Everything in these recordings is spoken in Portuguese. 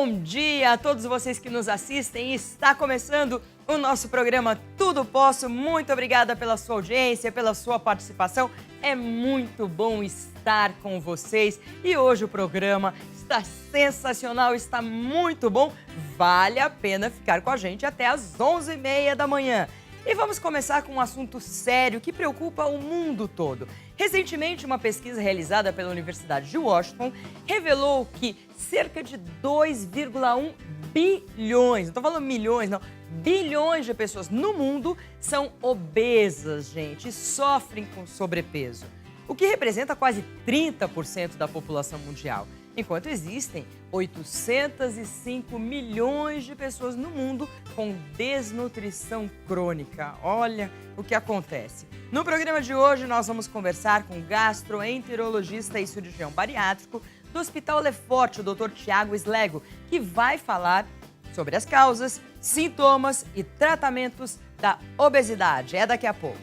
bom dia a todos vocês que nos assistem. Está começando o nosso programa Tudo Posso. Muito obrigada pela sua audiência, pela sua participação. É muito bom estar com vocês e hoje o programa está sensacional, está muito bom. Vale a pena ficar com a gente até às 11h30 da manhã. E vamos começar com um assunto sério que preocupa o mundo todo. Recentemente, uma pesquisa realizada pela Universidade de Washington revelou que cerca de 2,1 bilhões, não estou falando milhões, não, bilhões de pessoas no mundo são obesas, gente, e sofrem com sobrepeso, o que representa quase 30% da população mundial. Enquanto existem 805 milhões de pessoas no mundo com desnutrição crônica. Olha o que acontece. No programa de hoje, nós vamos conversar com o gastroenterologista e cirurgião bariátrico do Hospital Lefort, o Dr. Tiago Slego, que vai falar sobre as causas, sintomas e tratamentos da obesidade. É daqui a pouco.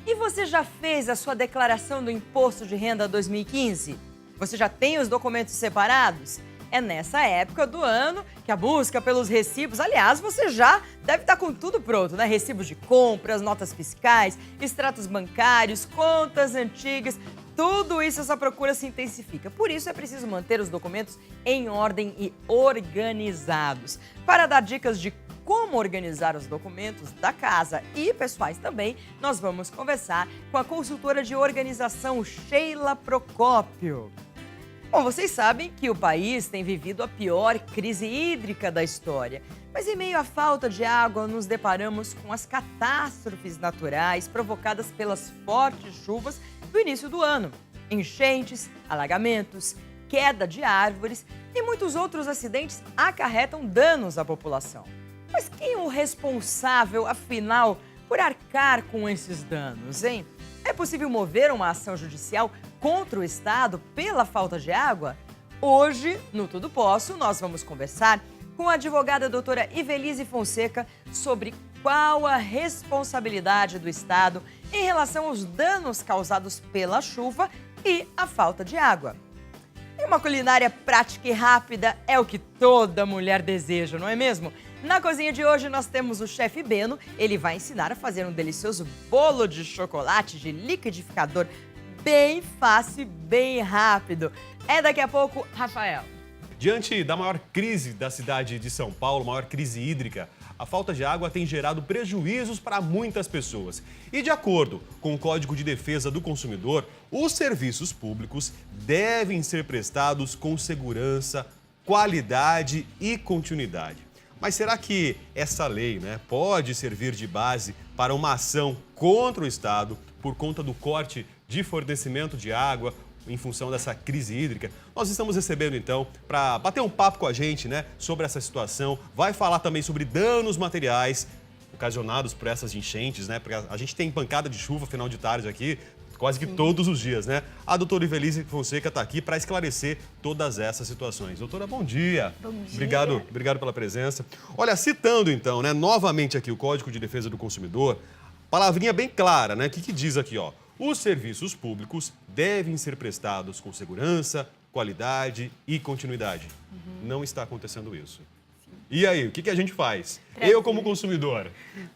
E você já fez a sua declaração do Imposto de Renda 2015? Você já tem os documentos separados? É nessa época do ano que a busca pelos recibos, aliás, você já deve estar com tudo pronto, né? Recibos de compras, notas fiscais, extratos bancários, contas antigas, tudo isso, essa procura se intensifica. Por isso é preciso manter os documentos em ordem e organizados. Para dar dicas de como organizar os documentos da casa e pessoais também, nós vamos conversar com a consultora de organização Sheila Procópio. Bom, vocês sabem que o país tem vivido a pior crise hídrica da história. Mas em meio à falta de água, nos deparamos com as catástrofes naturais provocadas pelas fortes chuvas do início do ano. Enchentes, alagamentos, queda de árvores e muitos outros acidentes acarretam danos à população. Mas quem é o responsável, afinal, por arcar com esses danos, hein? É possível mover uma ação judicial contra o Estado pela falta de água? Hoje, no Tudo Posso, nós vamos conversar com a advogada doutora Ivelise Fonseca sobre qual a responsabilidade do Estado em relação aos danos causados pela chuva e a falta de água. E uma culinária prática e rápida é o que toda mulher deseja, não é mesmo? Na cozinha de hoje nós temos o chefe Beno. Ele vai ensinar a fazer um delicioso bolo de chocolate de liquidificador bem fácil e bem rápido. É daqui a pouco, Rafael. Diante da maior crise da cidade de São Paulo, maior crise hídrica, a falta de água tem gerado prejuízos para muitas pessoas. E de acordo com o Código de Defesa do Consumidor, os serviços públicos devem ser prestados com segurança, qualidade e continuidade. Mas será que essa lei, pode servir de base para uma ação contra o Estado por conta do corte de fornecimento de água em função dessa crise hídrica? Nós estamos recebendo, então, para bater um papo com a gente, sobre essa situação. Vai falar também sobre danos materiais ocasionados por essas enchentes, porque a gente tem pancada de chuva final de tarde aqui, quase que todos os dias, A doutora Ivelise Fonseca está aqui para esclarecer todas essas situações. Doutora, bom dia. Bom dia. Obrigado pela presença. Olha, citando então, novamente aqui o Código de Defesa do Consumidor, palavrinha bem clara, O que diz aqui, ó? Os serviços públicos devem ser prestados com segurança, qualidade e continuidade. Não está acontecendo isso. E aí, o que a gente faz? Prazer. Eu como consumidor.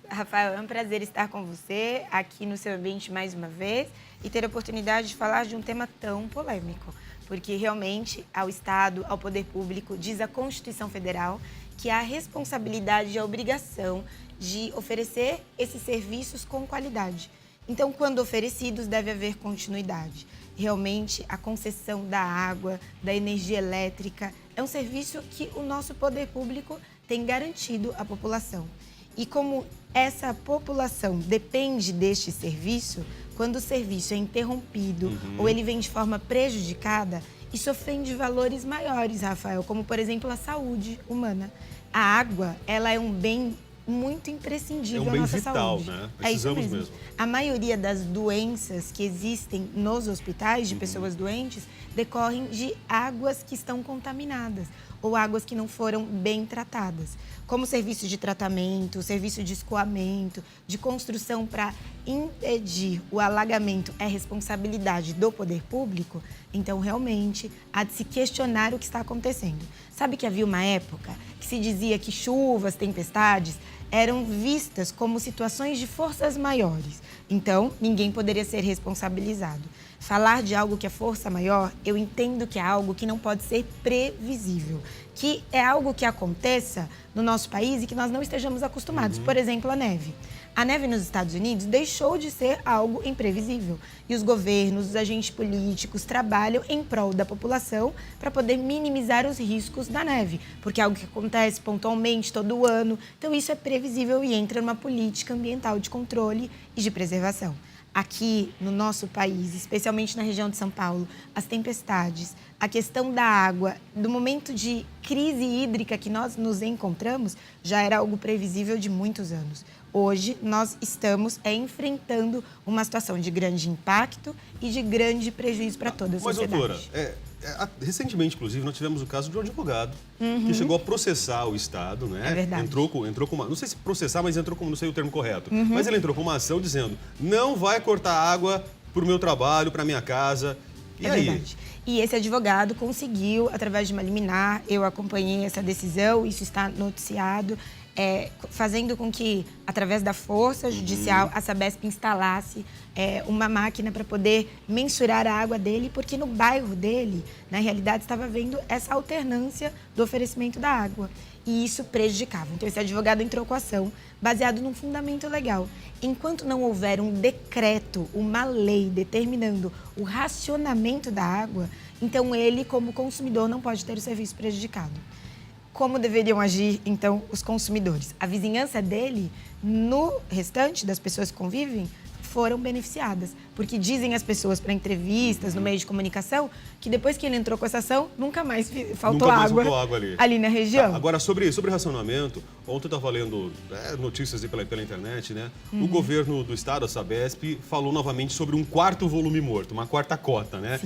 Rafael, é um prazer estar com você aqui no seu ambiente mais uma vez e ter a oportunidade de falar de um tema tão polêmico, porque realmente ao Estado, ao poder público, diz a Constituição Federal que há a responsabilidade e a obrigação de oferecer esses serviços com qualidade. Então, quando oferecidos, deve haver continuidade. Realmente, a concessão da água, da energia elétrica, é um serviço que o nosso poder público tem garantido à população. E como essa população depende deste serviço, quando o serviço é interrompido ou ele vem de forma prejudicada, isso ofende valores maiores, Rafael, como, por exemplo, a saúde humana. A água, ela é um bem muito imprescindível à nossa vital, saúde. Precisamos é isso mesmo. A maioria das doenças que existem nos hospitais de pessoas doentes decorrem de águas que estão contaminadas. ou águas que não foram bem tratadas. Como serviço de tratamento, serviço de escoamento, de construção para impedir o alagamento é responsabilidade do poder público, então realmente há de se questionar o que está acontecendo. Sabe que havia uma época que se dizia que chuvas, tempestades eram vistas como situações de forças maiores. Então, ninguém poderia ser responsabilizado. Falar de algo que é força maior, eu entendo que é algo que não pode ser previsível, que é algo que aconteça no nosso país e que nós não estejamos acostumados. Por exemplo, a neve. A neve nos Estados Unidos deixou de ser algo imprevisível e os governos, os agentes políticos trabalham em prol da população para poder minimizar os riscos da neve, porque é algo que acontece pontualmente todo ano. Então, isso é previsível e entra numa política ambiental de controle e de preservação. Aqui no nosso país, especialmente na região de São Paulo, as tempestades, a questão da água, do momento de crise hídrica que nós nos encontramos, já era algo previsível de muitos anos. Hoje, nós estamos enfrentando uma situação de grande impacto e de grande prejuízo para toda a sociedade. Mas, doutora, recentemente, inclusive, nós tivemos o caso de um advogado que chegou a processar o Estado, né? É verdade. Entrou com uma, não sei se processar, mas entrou com, não sei o termo correto, mas ele entrou com uma ação dizendo, não vai cortar água para o meu trabalho, para minha casa. E aí? Verdade. E esse advogado conseguiu, através de uma liminar, eu acompanhei essa decisão, isso está noticiado, fazendo com que, através da força judicial, a Sabesp instalasse uma máquina para poder mensurar a água dele, porque no bairro dele, na realidade, estava havendo essa alternância do oferecimento da água. E isso prejudicava. Então, esse advogado entrou com a ação baseado num fundamento legal. Enquanto não houver um decreto, uma lei determinando o racionamento da água, então ele, como consumidor, não pode ter o serviço prejudicado. Como deveriam agir, então, os consumidores? A vizinhança dele, no restante das pessoas que convivem, foram beneficiadas. Porque dizem as pessoas para entrevistas, no meio de comunicação, que depois que ele entrou com essa ação, nunca mais faltou água ali na região. Agora, sobre racionamento, ontem eu estava lendo notícias pela internet, né? O governo do estado, a Sabesp, falou novamente sobre um quarto volume morto, uma quarta cota, né?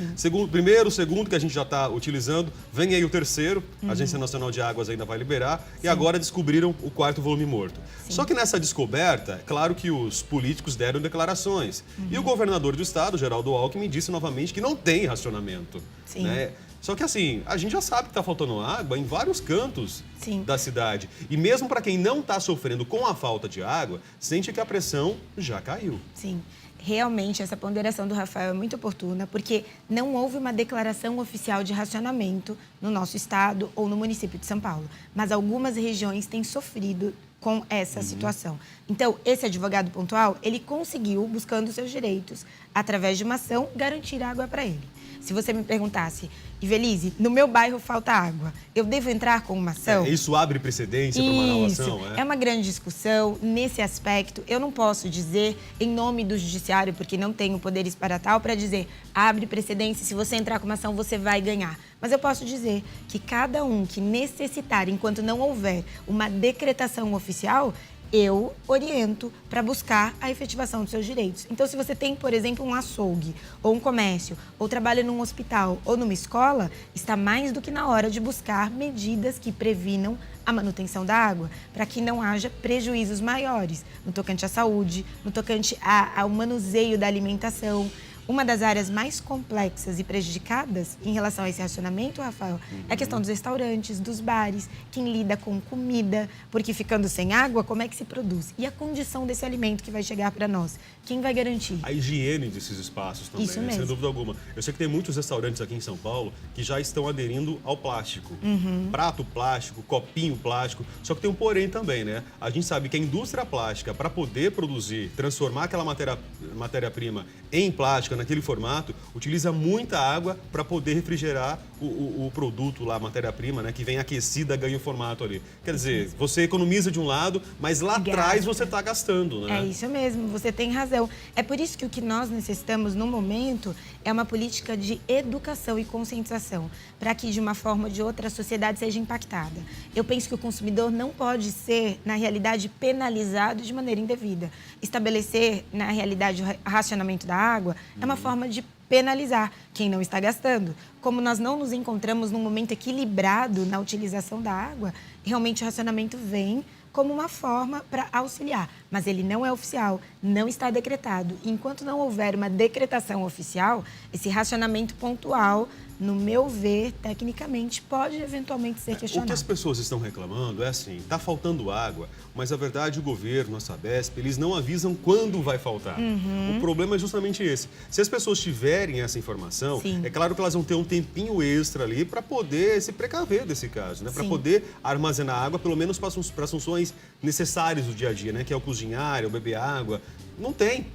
Primeiro, segundo, que a gente já está utilizando, vem aí o terceiro, a Agência Nacional de Águas ainda vai liberar, e agora descobriram o quarto volume morto. Só que nessa descoberta, é claro que os políticos deram declarações. E o governador do estado, Geraldo Alckmin, disse novamente que não tem racionamento. Né? Só que assim, a gente já sabe que está faltando água em vários cantos da cidade. E mesmo para quem não está sofrendo com a falta de água, sente que a pressão já caiu. Sim. Realmente, essa ponderação do Rafael é muito oportuna, porque não houve uma declaração oficial de racionamento no nosso estado ou no município de São Paulo. Mas algumas regiões têm sofrido com essa situação. Então, esse advogado pontual, ele conseguiu, buscando seus direitos, através de uma ação, garantir água para ele. Se você me perguntasse, Ivelise, no meu bairro falta água, eu devo entrar com uma ação? Isso abre precedência para uma nova ação? É uma grande discussão nesse aspecto. Eu não posso dizer, em nome do judiciário, porque não tenho poderes para tal, para dizer, abre precedência, se você entrar com uma ação, você vai ganhar. Mas eu posso dizer que cada um que necessitar, enquanto não houver uma decretação oficial, eu oriento para buscar a efetivação dos seus direitos. Então, se você tem, por exemplo, um açougue, ou um comércio, ou trabalha num hospital, ou numa escola, está mais do que na hora de buscar medidas que previnam a manutenção da água, para que não haja prejuízos maiores no tocante à saúde, no tocante ao manuseio da alimentação. Uma das áreas mais complexas e prejudicadas em relação a esse racionamento, Rafael, é a questão dos restaurantes, dos bares, quem lida com comida, porque ficando sem água, como é que se produz? E a condição desse alimento que vai chegar para nós? Quem vai garantir? A higiene desses espaços também, Isso mesmo. sem dúvida alguma. Eu sei que tem muitos restaurantes aqui em São Paulo que já estão aderindo ao plástico. Prato plástico, copinho plástico, só que tem um porém também, né? A gente sabe que a indústria plástica, para poder produzir, transformar aquela matéria-prima em plástico, naquele formato, utiliza muita água para poder refrigerar o produto lá, a matéria-prima, né, que vem aquecida, ganha o formato ali. Quer dizer, você economiza de um lado, mas lá atrás você está gastando, né? É isso mesmo, você tem razão. É por isso que o que nós necessitamos no momento é uma política de educação e conscientização, para que de uma forma ou de outra a sociedade seja impactada. Eu penso que o consumidor não pode ser, na realidade, penalizado de maneira indevida. Estabelecer, na realidade, o racionamento da água é uma forma de penalizar quem não está gastando. Como nós não nos encontramos num momento equilibrado na utilização da água, realmente o racionamento vem como uma forma para auxiliar. Mas ele não é oficial, não está decretado. Enquanto não houver uma decretação oficial, esse racionamento pontual, no meu ver, tecnicamente, pode eventualmente ser questionado. O que as pessoas estão reclamando é assim, está faltando água, mas a verdade o governo, a Sabesp, eles não avisam quando vai faltar. O problema é justamente esse. Se as pessoas tiverem essa informação, Sim. é claro que elas vão ter um tempinho extra ali para poder se precaver desse caso, né? Para Sim. poder armazenar água, pelo menos para as funções necessárias do dia a dia, né? Que é o cozinhar, é o beber água. Não tem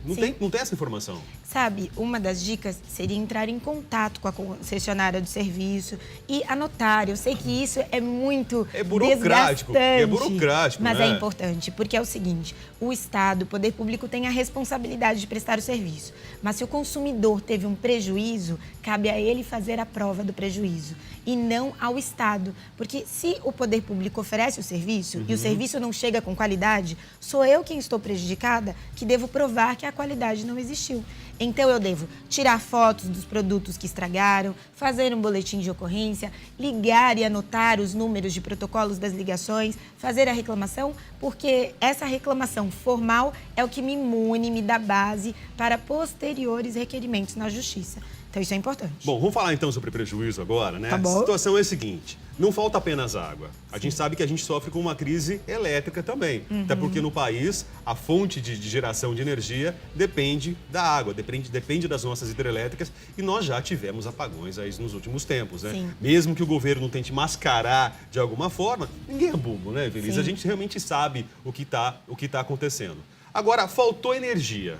essa informação. Sabe, uma das dicas seria entrar em contato com a concessionária do serviço e anotar. Eu sei que isso é muito burocrático, desgastante, mas né? é importante, porque é o seguinte, o Estado, o poder público tem a responsabilidade de prestar o serviço, mas se o consumidor teve um prejuízo, cabe a ele fazer a prova do prejuízo e não ao Estado, porque se o poder público oferece o serviço e o serviço não chega com qualidade, sou eu quem estou prejudicada que devo provar que a qualidade não existiu. Então, eu devo tirar fotos dos produtos que estragaram, fazer um boletim de ocorrência, ligar e anotar os números de protocolos das ligações, fazer a reclamação, porque essa reclamação formal é o que me imune, me dá base para posteriores requerimentos na Justiça. Então, isso é importante. Bom, vamos falar então sobre prejuízo agora, né? Tá bom. A situação é a seguinte, não falta apenas água. A gente sabe que a gente sofre com uma crise elétrica também. Até porque no país, a fonte de geração de energia depende da água, depende das nossas hidrelétricas e nós já tivemos apagões aí nos últimos tempos, né? Sim. Mesmo que o governo tente mascarar de alguma forma, ninguém é bobo, né, Feliz? Sim. A gente realmente sabe o que tá acontecendo. Agora, faltou energia.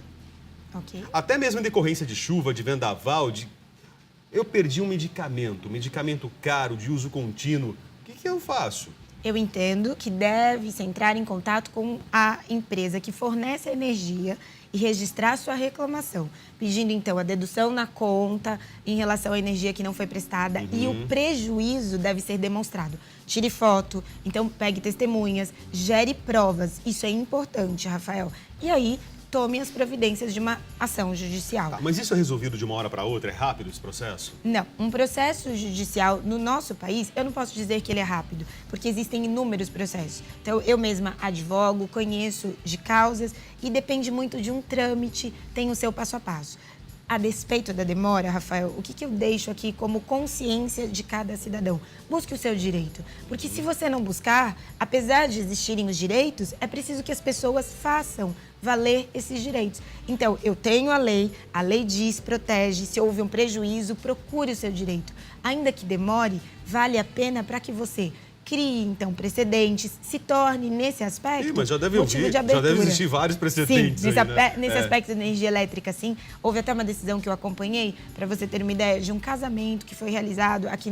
Ok. Até mesmo em decorrência de chuva, de vendaval, eu perdi um medicamento caro, de uso contínuo. O que eu faço? Eu entendo que deve-se entrar em contato com a empresa que fornece a energia e registrar sua reclamação, pedindo então a dedução na conta em relação à energia que não foi prestada e o prejuízo deve ser demonstrado. Tire foto, então pegue testemunhas, gere provas. Isso é importante, Rafael. E aí, tome as providências de uma ação judicial. Tá, mas isso é resolvido de uma hora para outra? É rápido esse processo? Não, um processo judicial no nosso país, eu não posso dizer que ele é rápido, porque existem inúmeros processos. Então, eu mesma advogo, conheço de causas e depende muito de um trâmite, tem o seu passo a passo. A despeito da demora, Rafael, o que eu deixo aqui como consciência de cada cidadão? Busque o seu direito. Porque se você não buscar, apesar de existirem os direitos, é preciso que as pessoas façam valer esses direitos. Então, eu tenho a lei diz, protege, se houve um prejuízo, procure o seu direito. Ainda que demore, vale a pena para que você crie, então, precedentes, se torne, nesse aspecto, Mas já deve motivo ouvir, de abertura. já deve existir vários precedentes. Sim, nesse aí, né? aspecto da energia elétrica, sim. Houve até uma decisão que eu acompanhei, para você ter uma ideia, de um casamento que foi realizado aqui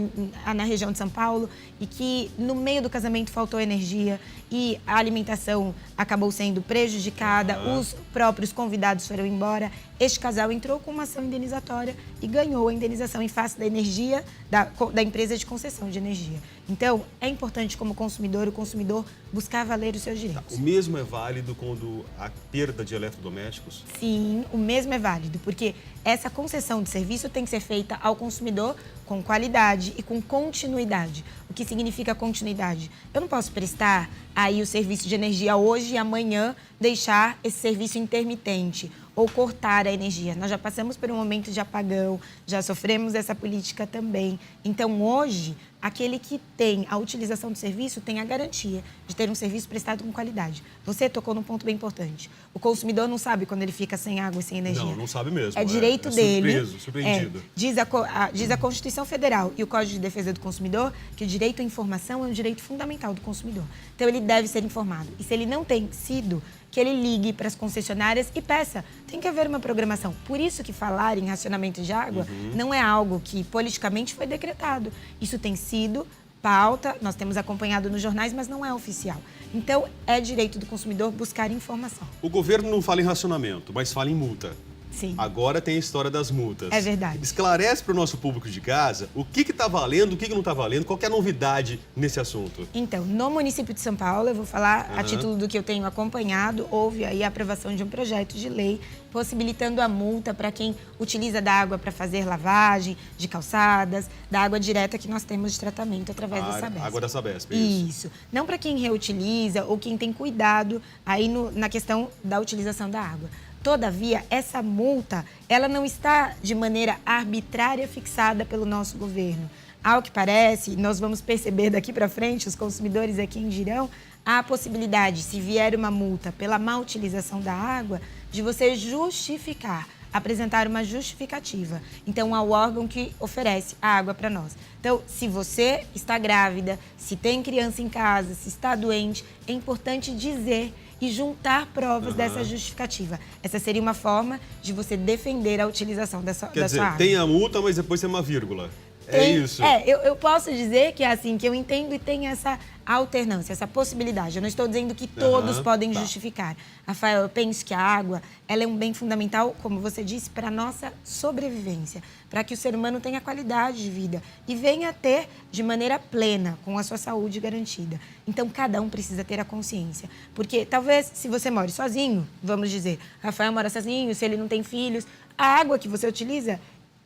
na região de São Paulo e que, no meio do casamento, faltou energia e a alimentação acabou sendo prejudicada, os próprios convidados foram embora. Este casal entrou com uma ação indenizatória e ganhou a indenização em face da energia, da empresa de concessão de energia. Então, é importante, como consumidor, o consumidor buscar valer os seus direitos. O mesmo é válido quando há perda de eletrodomésticos? Sim, o mesmo é válido, porque essa concessão de serviço tem que ser feita ao consumidor com qualidade e com continuidade. O que significa continuidade? Eu não posso prestar aí o serviço de energia hoje e amanhã deixar esse serviço intermitente ou cortar a energia. Nós já passamos por um momento de apagão, já sofremos essa política também. Então, hoje, aquele que tem a utilização do serviço tem a garantia de ter um serviço prestado com qualidade. Você tocou num ponto bem importante. O consumidor não sabe quando ele fica sem água e sem energia. Não sabe mesmo. É direito dele. Surpreendido. Diz a Constituição Federal e o Código de Defesa do Consumidor que o direito à informação é um direito fundamental do consumidor. Então, ele deve ser informado. E se ele não tem sido, que ele ligue para as concessionárias e peça. Tem que haver uma programação. Por isso que falar em racionamento de água não é algo que politicamente foi decretado. Isso tem sido pauta, nós temos acompanhado nos jornais, mas não é oficial. Então, é direito do consumidor buscar informação. O governo não fala em racionamento, mas fala em multa. Sim. Agora tem a história das multas. É verdade. Esclarece para o nosso público de casa o que está valendo, o que não está valendo, qual que é a novidade nesse assunto. Então, no município de São Paulo, eu vou falar a título do que eu tenho acompanhado, houve aí a aprovação de um projeto de lei possibilitando a multa para quem utiliza da água para fazer lavagem de calçadas, da água direta que nós temos de tratamento através da Sabesp. Água da Sabesp, Isso. Não para quem reutiliza ou quem tem cuidado aí na questão da utilização da água. Todavia, essa multa, ela não está de maneira arbitrária fixada pelo nosso governo. Ao que parece, nós vamos perceber daqui para frente, os consumidores aqui em dirão, há a possibilidade, se vier uma multa pela má utilização da água, de você justificar, apresentar uma justificativa. Então, ao órgão que oferece a água para nós. Então, se você está grávida, se tem criança em casa, se está doente, é importante dizer e juntar provas dessa justificativa. Essa seria uma forma de você defender a utilização da sua água. Tem a multa, mas depois tem uma vírgula. É isso. Eu posso dizer que é assim, que eu entendo e tem essa alternância, essa possibilidade. Eu não estou dizendo que todos podem justificar. Rafael, eu penso que a água, ela é um bem fundamental, como você disse, para a nossa sobrevivência, para que o ser humano tenha qualidade de vida e venha a ter de maneira plena, com a sua saúde garantida. Então, cada um precisa ter a consciência. Porque talvez, se você mora sozinho, vamos dizer, Rafael mora sozinho, se ele não tem filhos, a água que você utiliza,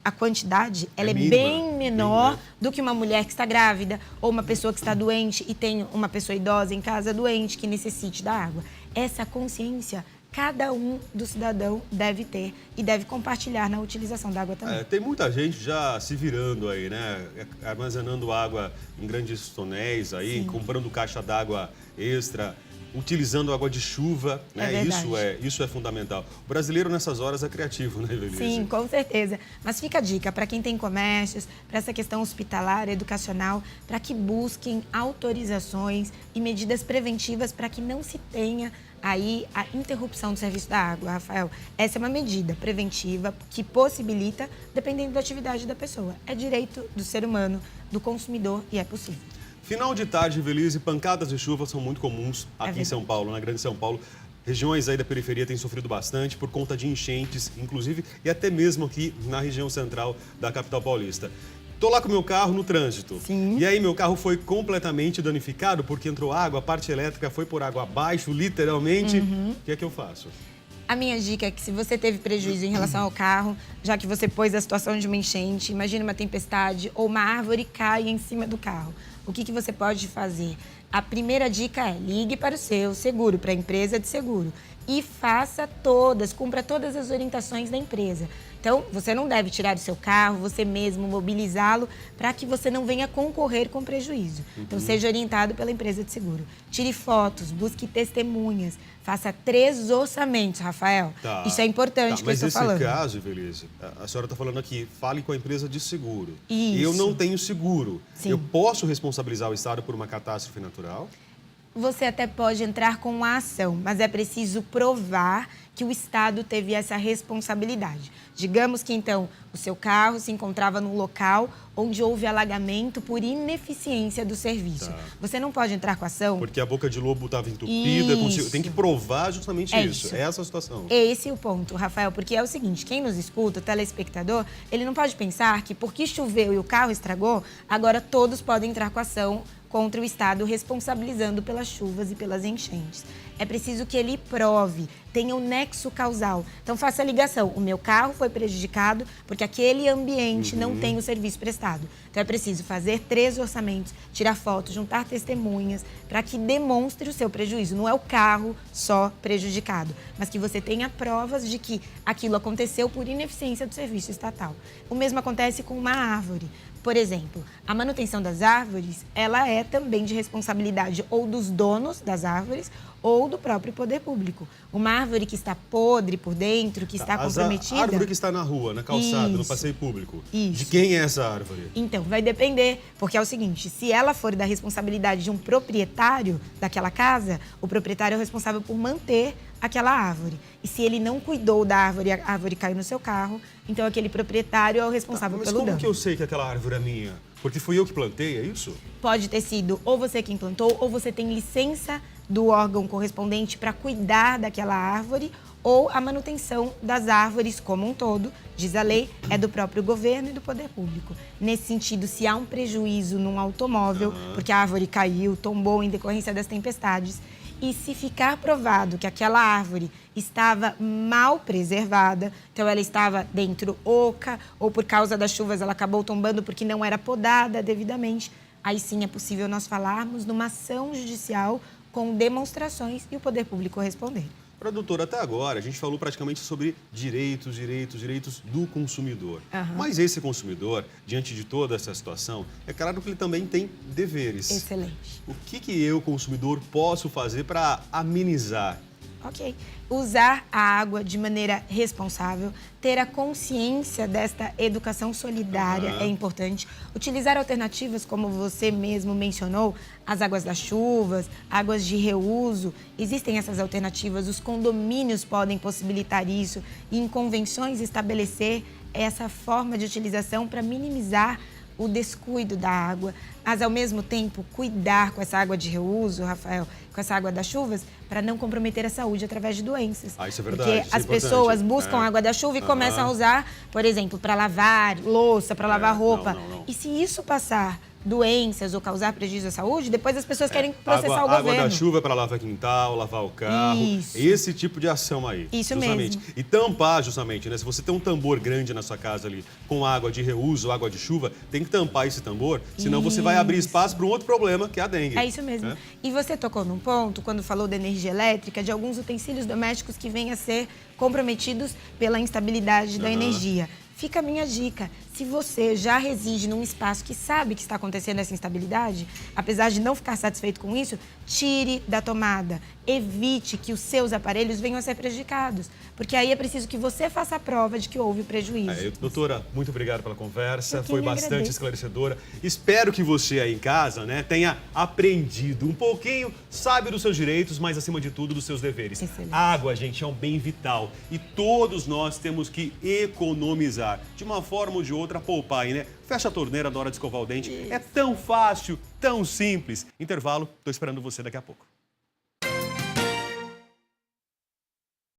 a quantidade, ela é mínima, bem menor do que uma mulher que está grávida ou uma pessoa que está doente e tem uma pessoa idosa em casa doente que necessite da água. Essa consciência, cada um do cidadão deve ter e deve compartilhar na utilização da água também. Tem muita gente já se virando aí, né? Armazenando água em grandes tonéis aí, comprando caixa d'água extra, utilizando água de chuva, né? Isso é fundamental. O brasileiro nessas horas é criativo, né, Evelise? Sim, com certeza. Mas fica a dica para quem tem comércios, para essa questão hospitalar, educacional, para que busquem autorizações e medidas preventivas para que não se tenha aí a interrupção do serviço da água, Rafael. Essa é uma medida preventiva que possibilita, dependendo da atividade da pessoa. É direito do ser humano, do consumidor e é possível. Final de tarde, Evelise, pancadas de chuva são muito comuns aqui em São Paulo, na Grande São Paulo. Regiões aí da periferia têm sofrido bastante por conta de enchentes, inclusive, e até mesmo aqui na região central da capital paulista. Tô lá com o meu carro no trânsito. Sim. E aí meu carro foi completamente danificado porque entrou água, a parte elétrica foi por água abaixo, literalmente. O que é que eu faço? A minha dica é que se você teve prejuízo em relação ao carro, já que você pôs a situação de uma enchente, imagine uma tempestade ou uma árvore cai em cima do carro. O que você pode fazer? A primeira dica é ligue para o seu seguro, para a empresa de seguro. E cumpra todas as orientações da empresa. Então, você não deve tirar o seu carro, você mesmo mobilizá-lo para que você não venha concorrer com prejuízo. Então, seja orientado pela empresa de seguro. Tire fotos, busque testemunhas, faça 3 orçamentos, Rafael. Tá. Isso é importante que eu estou falando. Mas nesse caso, Evelise, a senhora está falando aqui, fale com a empresa de seguro. Isso. Eu não tenho seguro. Sim. Eu posso responsabilizar o Estado por uma catástrofe natural? Você até pode entrar com uma ação, mas é preciso provar que o Estado teve essa responsabilidade. Digamos que, então, o seu carro se encontrava num local onde houve alagamento por ineficiência do serviço. Tá. Você não pode entrar com ação. Porque a boca de lobo estava entupida. Isso. Tem que provar justamente isso. Isso. É essa a situação. Esse é o ponto, Rafael, porque é o seguinte, quem nos escuta, o telespectador, ele não pode pensar que porque choveu e o carro estragou, agora todos podem entrar com ação contra o Estado, responsabilizando pelas chuvas e pelas enchentes. É preciso que ele prove, tenha um nexo causal. Então, faça a ligação. O meu carro foi prejudicado porque aquele ambiente não tem o serviço prestado. Então, é preciso fazer 3 orçamentos, tirar fotos, juntar testemunhas, para que demonstre o seu prejuízo. Não é o carro só prejudicado, mas que você tenha provas de que aquilo aconteceu por ineficiência do serviço estatal. O mesmo acontece com uma árvore. Por exemplo, a manutenção das árvores, ela é também de responsabilidade ou dos donos das árvores ou do próprio poder público. Uma árvore que está podre por dentro, que está comprometida... A árvore que está na rua, na calçada, no Isso. passeio público. Isso. De quem é essa árvore? Então, vai depender, porque é o seguinte, se ela for da responsabilidade de um proprietário daquela casa, o proprietário é o responsável por manter aquela árvore. E se ele não cuidou da árvore e a árvore caiu no seu carro, então aquele proprietário é o responsável pelo dano. Mas como que eu sei que aquela árvore é minha? Porque fui eu que plantei, é isso? Pode ter sido ou você quem plantou ou você tem licença do órgão correspondente para cuidar daquela árvore, ou a manutenção das árvores como um todo, diz a lei, é do próprio governo e do poder público. Nesse sentido, se há um prejuízo num automóvel, porque a árvore caiu, tombou em decorrência das tempestades, e se ficar provado que aquela árvore estava mal preservada, então ela estava dentro oca, ou por causa das chuvas ela acabou tombando porque não era podada devidamente, aí sim é possível nós falarmos numa ação judicial com demonstrações e o poder público responder. Doutora, até agora a gente falou praticamente sobre direitos do consumidor. Mas esse consumidor, diante de toda essa situação, é claro que ele também tem deveres. Excelente. O que eu, consumidor, posso fazer para amenizar? Ok. Usar a água de maneira responsável, ter a consciência desta educação solidária é importante. Utilizar alternativas, como você mesmo mencionou, as águas das chuvas, águas de reuso. Existem essas alternativas, os condomínios podem possibilitar isso e em convenções estabelecer essa forma de utilização para minimizar o descuido da água, mas ao mesmo tempo cuidar com essa água de reuso, Rafael, com essa água das chuvas, para não comprometer a saúde através de doenças. Isso é verdade. Porque as pessoas buscam água da chuva e começam a usar, por exemplo, para lavar louça, para lavar roupa. Não. E se isso passar doenças ou causar prejuízo à saúde, depois as pessoas querem processar o governo. Água da chuva é para lavar quintal, lavar o carro. Isso. Esse tipo de ação aí. Isso justamente. mesmo. E tampar, justamente, né? Se você tem um tambor grande na sua casa ali, com água de reuso, água de chuva, tem que tampar esse tambor, senão você vai abrir espaço para um outro problema, que é a dengue. É isso mesmo. E você tocou num ponto, quando falou da energia elétrica, de alguns utensílios domésticos que vêm a ser comprometidos pela instabilidade da energia. Fica a minha dica, se você já reside num espaço que sabe que está acontecendo essa instabilidade, apesar de não ficar satisfeito com isso, tire da tomada, evite que os seus aparelhos venham a ser prejudicados, porque aí é preciso que você faça a prova de que houve prejuízo. Doutora, muito obrigado pela conversa, foi bastante agradeço. Esclarecedora. Espero que você aí em casa, né, tenha aprendido um pouquinho, sabe dos seus direitos, mas acima de tudo dos seus deveres. Excelente. A água, gente, é um bem vital e todos nós temos que economizar, de uma forma ou de outra, poupar aí, né? Fecha a torneira na hora de escovar o dente. É tão fácil, tão simples. Intervalo, tô esperando você daqui a pouco.